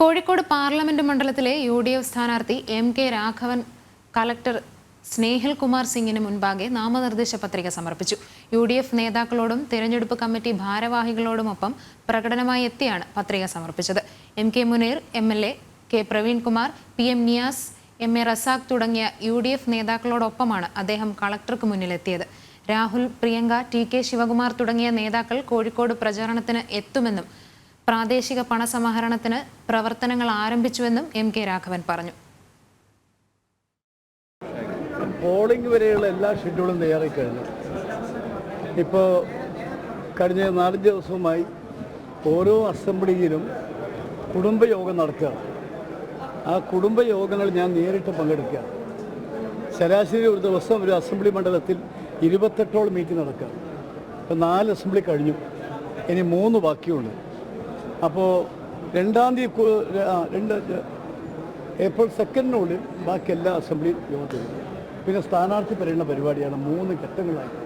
Kozhikode parliament മണ്ഡലത്തിലെ UDF സ്ഥാനാർത്ഥി MK Raghavan collector Snehil Kumar സിംഗിന് മുൻപാകെ നാമനിർദ്ദേശ പത്രിക സമർപ്പിച്ചു. UDF നേതാക്കളോടും തിരഞ്ഞെടുപ്പ് കമ്മിറ്റി ഭാരവാഹികളോടുമൊപ്പം പ്രകടനമായി എത്തിയാണ് പത്രിക സമർപ്പിച്ചത്. MK Muneer MLA, K Praveenkumar, PM Niyas, MA Razak തുടങ്ങിയ UDF നേതാക്കളോടൊപ്പമാണ് അദ്ദേഹം കളക്ടർക്ക് മുന്നിലെത്തിയത്. രാഹുൽ, പ്രിയങ്ക, TK ശിവകുമാർ തുടങ്ങിയ നേതാക്കൾ കോഴിക്കോട് പ്രചാരണത്തിന് എത്തുമെന്നും പ്രാദേശിക പണസമാഹരണത്തിന് പ്രവർത്തനങ്ങൾ ആരംഭിച്ചുവെന്നും MK രാഘവൻ പറഞ്ഞു. പോളിംഗ് വരെയുള്ള എല്ലാ ഷെഡ്യൂളും തയ്യാറായി കഴിഞ്ഞു. ഇപ്പോൾ കഴിഞ്ഞ 4 ദിവസവുമായി ഓരോ അസംബ്ലിയിലും കുടുംബയോഗം നടക്കുകയാണ്. ആ കുടുംബയോഗങ്ങൾ ഞാൻ നേരിട്ട് പങ്കെടുക്കുകയാണ്. ശരാശരി ഒരു ദിവസം ഒരു അസംബ്ലി മണ്ഡലത്തിൽ 28ഓളം മീറ്റിംഗ് നടക്കുക. ഇപ്പോൾ 4 അസംബ്ലി കഴിഞ്ഞു, ഇനി 3 ബാക്കിയുണ്ട്. അപ്പോൾ 2-ാം തീയതി ഏപ്രിൽ 2-നുള്ളിൽ ബാക്കി എല്ലാ അസംബ്ലി യോഗത്തിലും പിന്നെ സ്ഥാനാർത്ഥി പറയുന്ന പരിപാടിയാണ് 3 ഘട്ടങ്ങളായിട്ട്.